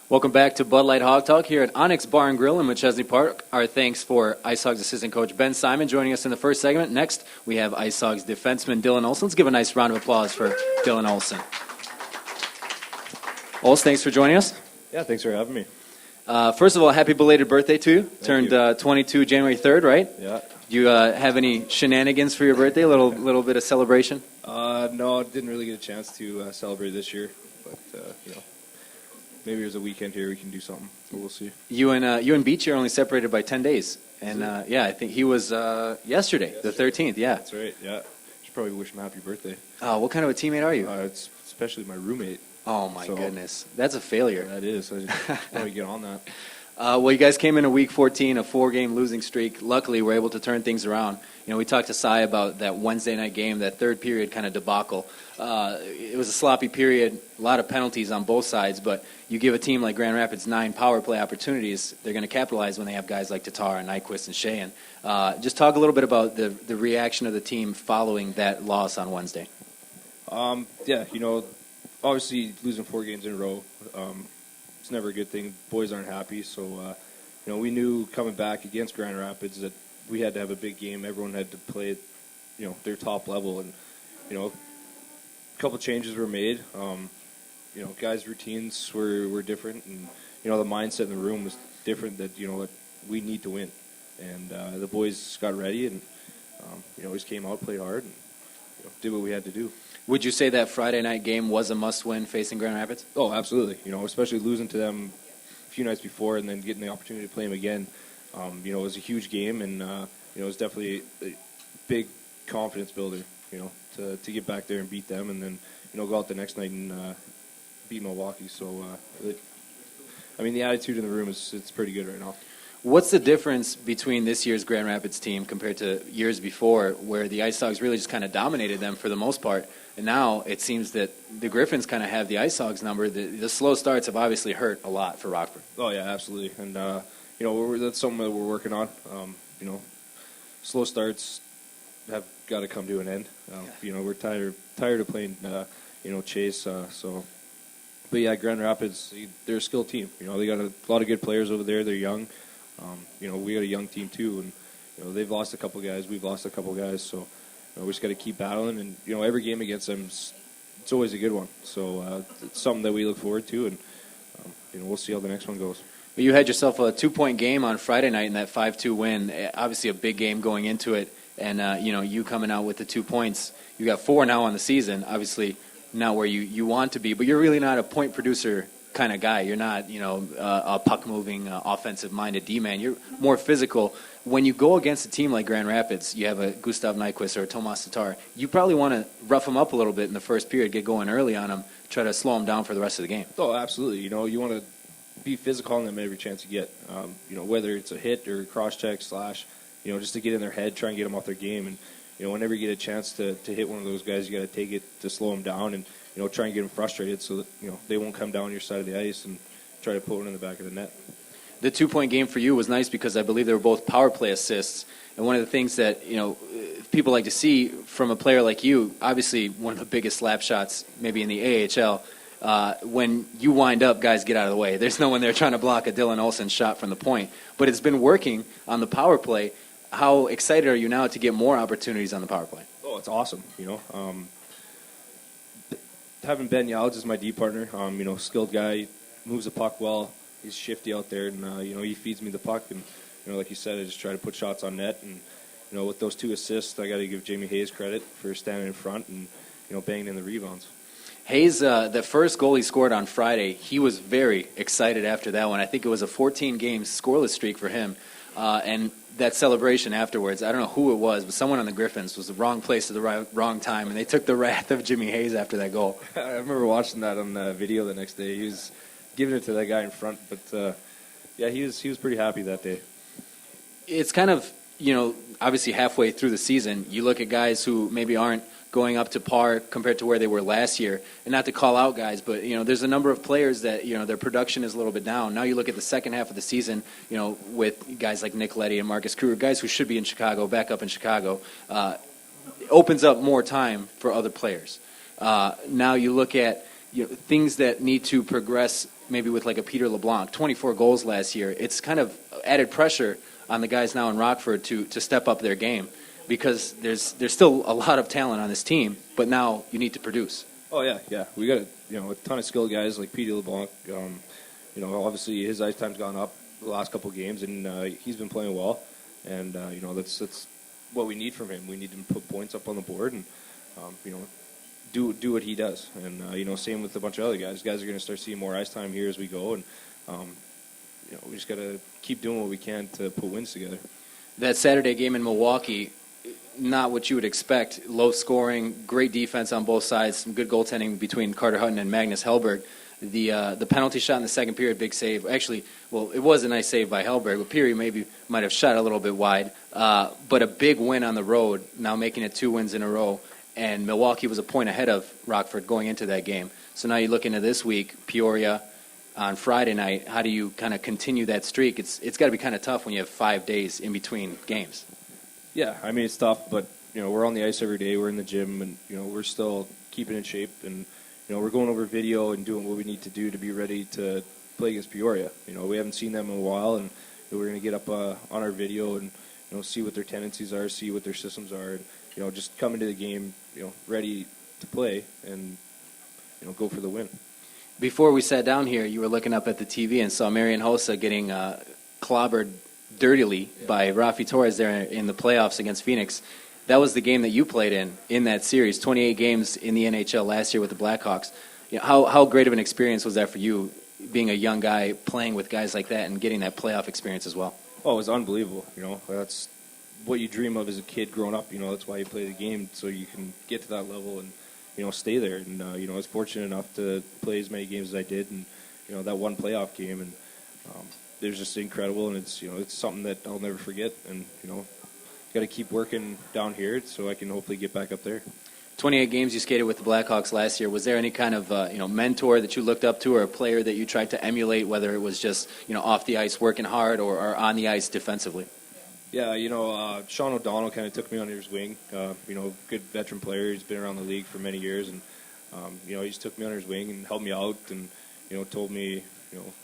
Welcome back to Bud Light Hog Talk here at Onyx Bar Grill in McChesney Park. Our thanks for IceHogs assistant coach Ben Simon joining us in the first segment. Next, we have IceHogs defenseman Dylan Olsen. Let's give a nice round of applause for Dylan Olsen. Ols, thanks for joining us. Yeah, thanks for having me. First of all, happy belated birthday to you. Thank Turned 22 January 3rd, right? Yeah. Do you have any shenanigans for your birthday? A little bit of celebration? No, I didn't really get a chance to celebrate this year, but maybe there's a weekend here we can do something. So we'll see. You and Beach are only separated by 10 days, and I think he was yesterday, the 13th. Yeah, that's right. Yeah, should probably wish him a happy birthday. What kind of a teammate are you? It's especially my roommate. Oh my goodness, that's a failure. That is. I just want to get on that. Well, you guys came in week 14, a 4-game losing streak. Luckily, we're able to turn things around. You know, we talked to Cy about that Wednesday night game, that third period kind of debacle. It was a sloppy period, a lot of penalties on both sides, but you give a team like Grand Rapids 9 power play opportunities, they're going to capitalize when they have guys like Tatar and Nyquist and Sheehan. Just talk a little bit about the reaction of the team following that loss on Wednesday. Obviously losing 4 games in a row, it's never a good thing. Boys aren't happy, so we knew coming back against Grand Rapids that we had to have a big game. Everyone had to play at their top level, and a couple changes were made. Guys' routines were different, and the mindset in the room was different. That we need to win, and the boys got ready, and we just came out, played hard, and did what we had to do. Would you say that Friday night game was a must-win facing Grand Rapids? Oh, absolutely. Especially losing to them a few nights before and then getting the opportunity to play them again. It was a huge game, and it was definitely a big confidence builder. To get back there and beat them, and then go out the next night and beat Milwaukee. So, the attitude in the room it's pretty good right now. What's the difference between this year's Grand Rapids team compared to years before, where the IceHogs really just kind of dominated them for the most part, and now it seems that the Griffins kind of have the IceHogs number? The slow starts have obviously hurt a lot for Rockford. Oh yeah, absolutely, and that's something that we're working on. Slow starts have got to come to an end. We're tired of playing chase. But yeah, Grand Rapids, they're a skilled team. They got a lot of good players over there. They're young. We got a young team too, and they've lost a couple guys. We've lost a couple guys, so we just got to keep battling. And every game against them, it's always a good one. So it's something that we look forward to, and we'll see how the next one goes. You had yourself a 2-point game on Friday night in that 5-2 win. Obviously, a big game going into it, and you coming out with the 2 points. You got 4 now on the season. Obviously, not where you want to be, but you're really not a point producer kind of guy. You're not, a puck-moving, offensive-minded D-man. You're more physical. When you go against a team like Grand Rapids, you have a Gustav Nyquist or a Tomas Tatar, you probably want to rough them up a little bit in the first period, get going early on them, try to slow them down for the rest of the game. Oh, absolutely. You want to be physical on them every chance you get. Whether it's a hit or cross-check, slash, just to get in their head, try and get them off their game. And, whenever you get a chance to hit one of those guys, you got to take it to slow them down and, try and get them frustrated so that, they won't come down your side of the ice and try to put one in the back of the net. The 2-point game for you was nice because I believe they were both power play assists. And one of the things that, people like to see from a player like you, obviously one of the biggest slap shots maybe in the AHL, when you wind up, guys get out of the way. There's no one there trying to block a Dylan Olsen shot from the point. But it's been working on the power play. How excited are you now to get more opportunities on the power play? Oh, it's awesome, having Ben Yalds as my D partner, skilled guy, moves the puck well. He's shifty out there, and he feeds me the puck. And like you said, I just try to put shots on net. And with those 2 assists, I got to give Jamie Hayes credit for standing in front and banging in the rebounds. Hayes, the first goal he scored on Friday, he was very excited after that one. I think it was a 14-game scoreless streak for him, and that celebration afterwards, I don't know who it was, but someone on the Griffins was the wrong place at the wrong time, and they took the wrath of Jimmy Hayes after that goal. I remember watching that on the video the next day. He was giving it to that guy in front, but he was pretty happy that day. It's kind of, obviously halfway through the season, you look at guys who maybe aren't going up to par compared to where they were last year. And not to call out guys, but, there's a number of players that, their production is a little bit down. Now you look at the second half of the season, with guys like Nick Leddy and Marcus Kruger, guys who should be in Chicago, back up in Chicago, opens up more time for other players. Now you look at things that need to progress maybe with like a Peter LeBlanc, 24 goals last year, it's kind of added pressure on the guys now in Rockford to step up their game because there's still a lot of talent on this team, but now you need to produce. Oh yeah. We got a ton of skilled guys like Peter LeBlanc. Obviously his ice time's gone up the last couple of games, and he's been playing well. And that's what we need from him. We need him to put points up on the board and do what he does. And same with a bunch of other guys. Guys are going to start seeing more ice time here as we go, and we just got to keep doing what we can to put wins together. That Saturday game in Milwaukee, not what you would expect. Low scoring, great defense on both sides, some good goaltending between Carter Hutton and Magnus Hellberg. The penalty shot in the second period, big save. Actually, well, it was a nice save by Hellberg, but Peary might have shot a little bit wide. But a big win on the road, now making it 2 wins in a row. And Milwaukee was a point ahead of Rockford going into that game. So now you look into this week, Peoria on Friday night. How do you kind of continue that streak? It's got to be kind of tough when you have 5 days in between games. Yeah, I mean, it's tough, but we're on the ice every day. We're in the gym, and we're still keeping in shape, and we're going over video and doing what we need to do to be ready to play against Peoria. We haven't seen them in a while, and we're going to get up on our video and see what their tendencies are, see what their systems are, and just come into the game ready to play and go for the win. Before we sat down here, you were looking up at the TV and saw Marian Hossa getting clobbered dirtily by Rafi Torres there in the playoffs against Phoenix. That was the game that you played in that series, 28 games in the NHL last year with the Blackhawks. How great of an experience was that for you, being a young guy playing with guys like that and getting that playoff experience as well? Oh, it was unbelievable. That's what you dream of as a kid growing up. That's why you play the game, so you can get to that level and stay there. And I was fortunate enough to play as many games as I did, and that one playoff game, and it was just incredible. And it's something that I'll never forget. And got to keep working down here so I can hopefully get back up there. 28 games you skated with the Blackhawks last year. Was there any kind of mentor that you looked up to, or a player that you tried to emulate, whether it was just off the ice working hard or on the ice defensively? Yeah, Sean O'Donnell kind of took me under his wing. Good veteran player. He's been around the league for many years, and he just took me under his wing and helped me out, and told me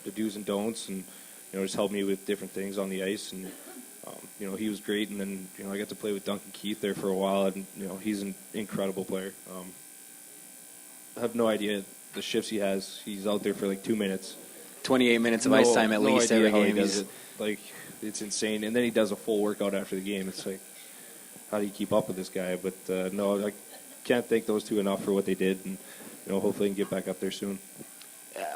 the do's and don'ts, and just helped me with different things on the ice, and he was great. And then I got to play with Duncan Keith there for a while, and he's an incredible player. I have no idea the shifts he has. He's out there for like 2 minutes. 28 minutes of ice time at least every game. It's insane. And then he does a full workout after the game. It's like, how do you keep up with this guy? But I can't thank those two enough for what they did, and hopefully I can get back up there soon.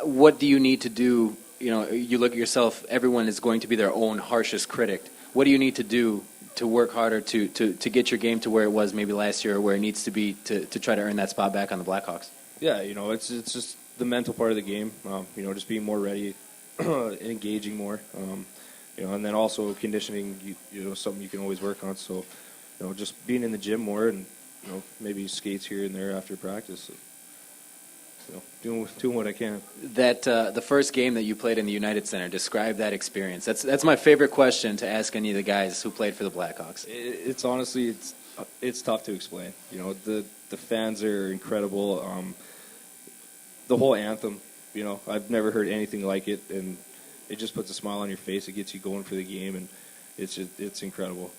What do you need to do? You look at yourself. Everyone is going to be their own harshest critic. What do you need to do to work harder to get your game to where it was maybe last year, or where it needs to be to try to earn that spot back on the Blackhawks? Yeah, it's just the mental part of the game. Just being more ready, engaging more. And then also conditioning, something you can always work on. So, just being in the gym more, and maybe skates here and there after practice. Doing what I can. That the first game that you played in the United Center, describe that experience. That's my favorite question to ask any of the guys who played for the Blackhawks. It's honestly it's tough to explain. The fans are incredible. The whole anthem, I've never heard anything like it, and it just puts a smile on your face. It gets you going for the game, and it's incredible.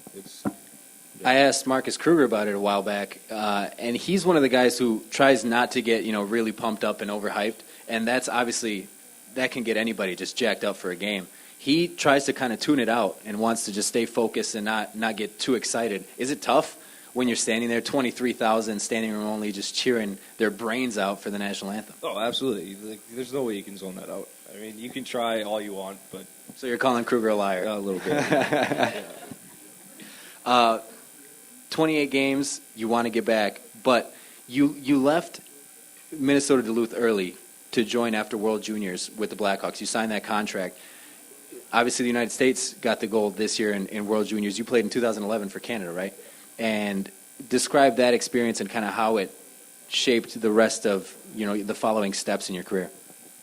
I asked Marcus Kruger about it a while back, and he's one of the guys who tries not to get really pumped up and overhyped, and that's obviously that can get anybody just jacked up for a game. He tries to kind of tune it out and wants to just stay focused and not get too excited. Is it tough when you're standing there, 23,000 standing room only, just cheering their brains out for the national anthem? Oh, absolutely. There's no way you can zone that out. I mean, you can try all you want, but... So you're calling Kruger a liar? A little bit. 28 games, you want to get back, but you left Minnesota Duluth early to join after World Juniors with the Blackhawks. You signed that contract. Obviously, the United States got the gold this year in World Juniors. You played in 2011 for Canada, right? And describe that experience and kind of how it shaped the rest of the following steps in your career.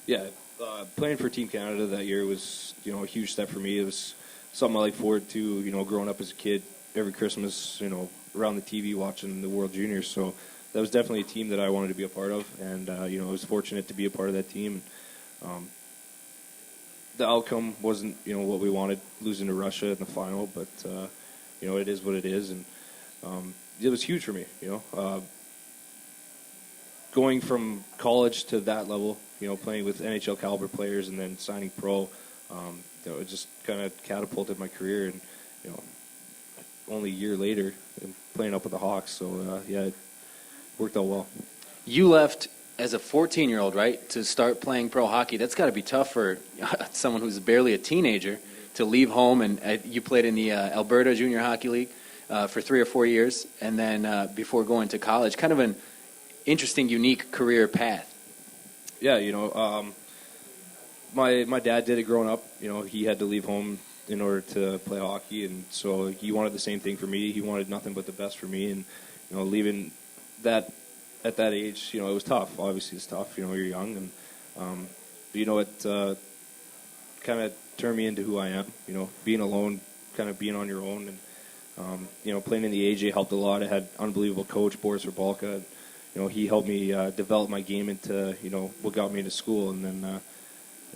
Yeah, playing for Team Canada that year was a huge step for me. It was something I look forward to. Growing up as a kid, every Christmas, around the TV watching the World Juniors. So that was definitely a team that I wanted to be a part of, and I was fortunate to be a part of that team. the outcome wasn't, what we wanted, losing to Russia in the final, but, it is what it is, and it was huge for me, going from college to that level, playing with NHL caliber players and then signing pro, it just kind of catapulted my career, and, only a year later, I'm playing up with the Hawks, so, it worked out well. You left as a 14-year-old, right, to start playing pro hockey. That's got to be tough for someone who's barely a teenager to leave home, and you played in the Alberta Junior Hockey League for 3 or 4 years, and then before going to college. Kind of an interesting, unique career path. Yeah, my dad did it growing up. He had to leave home in order to play hockey, and so he wanted the same thing for me. He wanted nothing but the best for me, and leaving that at that age, it was tough. Obviously, it's tough. You're young, and but it kind of turned me into who I am. Being alone, kind of being on your own, and playing in the AJ helped a lot. I had an unbelievable coach, Boris Verbalka. He helped me develop my game into what got me into school, and then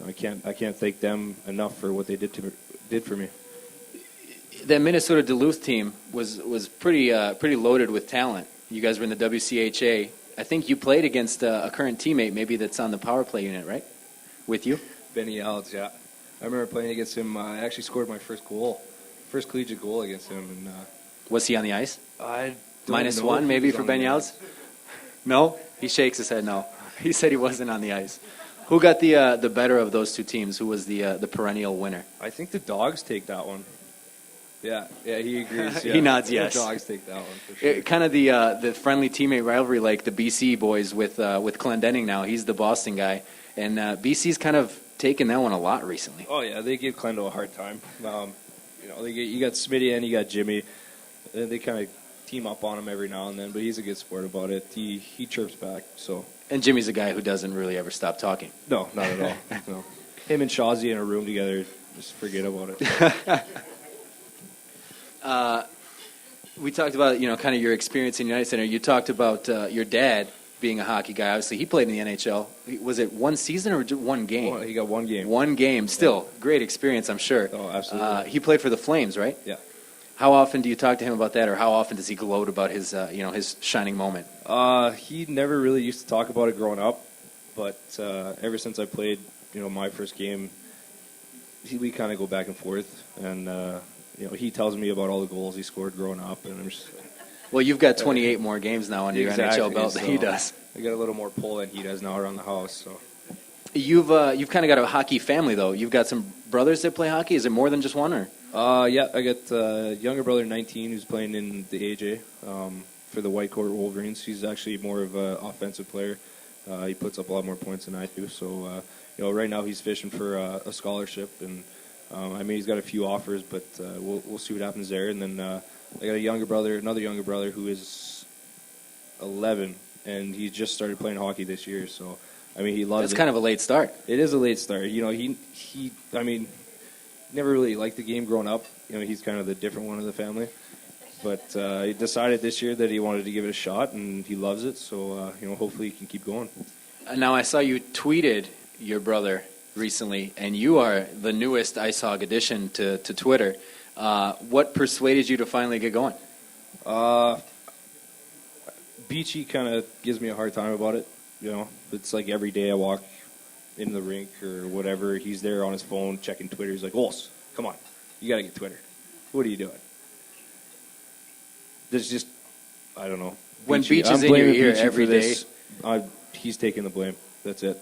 I can't thank them enough for what they did for me. That Minnesota Duluth team was pretty loaded with talent. You guys were in the WCHA. I think you played against a current teammate, maybe that's on the power play unit, right? With you? Benny Alves, yeah. I remember playing against him. I actually scored my first collegiate goal against him. And was he on the ice? I -1 maybe for Ben Alves? No? He shakes his head no. He said he wasn't on the ice. Who got the better of those two teams? Who was the perennial winner? I think the Dogs take that one. Yeah, he agrees. Yeah. He nods yes. The Dogs take that one for sure. Kind of the friendly teammate rivalry, like the BC boys with Clendenning now. He's the Boston guy, and BC's kind of taken that one a lot recently. Oh yeah, they give Clendo a hard time. You got Smitty and you got Jimmy. They kind of team up on him every now and then, but he's a good sport about it. He chirps back. So. And Jimmy's a guy who doesn't really ever stop talking. No, not at all. No. Him and Shawzy in a room together, just forget about it. We talked about, kind of your experience in United Center. You talked about your dad being a hockey guy. Obviously, he played in the NHL. Was it one season or just one game? He got one game. One game. Still, great experience, I'm sure. Oh, absolutely. He played for the Flames, right? Yeah. How often do you talk to him about that, or how often does he gloat about his, his shining moment? He never really used to talk about it growing up, but ever since I played, my first game, we kind of go back and forth, and he tells me about all the goals he scored growing up, and I'm just. Well, you've got 28 more games now under your NHL belt than he does. I got a little more pull than he does now around the house. So. You've kind of got a hockey family though. You've got some brothers that play hockey. Is it more than just one, or? Yeah, I got a younger brother, 19, who's playing in the AJ for the Whitecourt Wolverines. He's actually more of an offensive player. He puts up a lot more points than I do. So, right now he's fishing for a scholarship, and he's got a few offers, but we'll see what happens there. And then I got another younger brother who is 11, and he just started playing hockey this year. So, he loves it. That's kind of a late start. It is a late start. He never really liked the game growing up. He's kind of the different one of the family. But he decided this year that he wanted to give it a shot, and he loves it. So, hopefully he can keep going. Now, I saw you tweeted your brother recently, and you are the newest IceHog addition to Twitter. What persuaded you to finally get going? Beachy kind of gives me a hard time about it. It's like every day I walk in the rink or whatever, he's there on his phone checking Twitter. He's like, Ols, come on, you got to get Twitter. What are you doing? There's just, I don't know. When Beach is in your ear every day, he's taking the blame. That's it.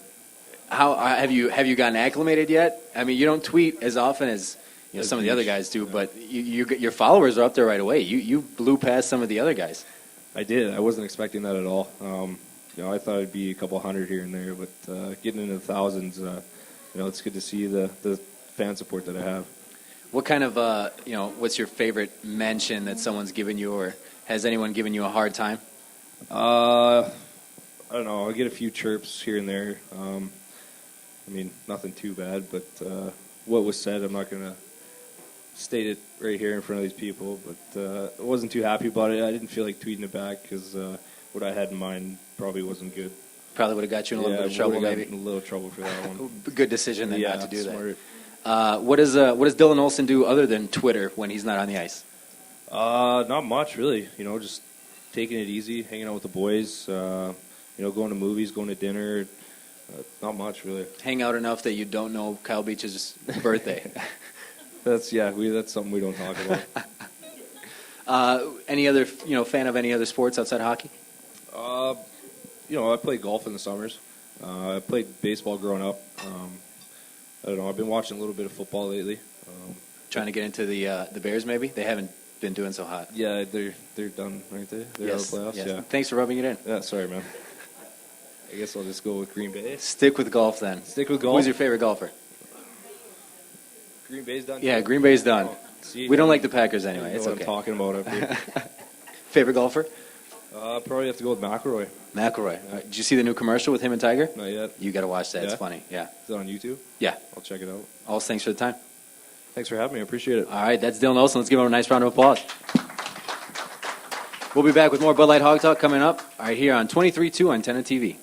How have you gotten acclimated yet? You don't tweet as often as some of the other guys do, but your followers are up there right away. You blew past some of the other guys. I did. I wasn't expecting that at all. I thought it'd be a couple hundred here and there, but getting into the thousands, it's good to see the fan support that I have. What kind of, what's your favorite mention that someone's given you, or has anyone given you a hard time? I don't know. I get a few chirps here and there. Nothing too bad, but what was said, I'm not going to state it right here in front of these people, but I wasn't too happy about it. I didn't feel like tweeting it back because what I had in mind probably wasn't good. Probably would have got you in a little bit of trouble, maybe. In a little trouble for that one. Good decision then not to do smart. What does Dylan Olsen do other than Twitter when he's not on the ice? Not much, really. Just taking it easy, hanging out with the boys. Going to movies, going to dinner. Not much, really. Hang out enough that you don't know Kyle Beach's birthday. That's something we don't talk about. Any other fan of any other sports outside hockey? I play golf in the summers. I played baseball growing up. I don't know. I've been watching a little bit of football lately. Trying to get into the Bears, maybe? They haven't been doing so hot. Yeah, they're done, aren't they? They're out of the playoffs. Yes. Yeah. Thanks for rubbing it in. Yeah. Sorry, man. I guess I'll just go with Green Bay. Stick with golf then. Stick with golf. Who's your favorite golfer? Green Bay's done. Yeah, Green Bay's done. Oh, see, we don't like the Packers anyway. It's what okay. I'm talking about up here. Favorite golfer? Probably have to go with McElroy. McElroy. Did you see the new commercial with him and Tiger? Not yet. You got to watch that. Yeah? It's funny. Yeah. Is it on YouTube? Yeah. I'll check it out. Alls, thanks for the time. Thanks for having me. I appreciate it. All right, that's Dylan Olsen. Let's give him a nice round of applause. We'll be back with more Bud Light Hog Talk coming up right here on 23.2 on Antenna TV.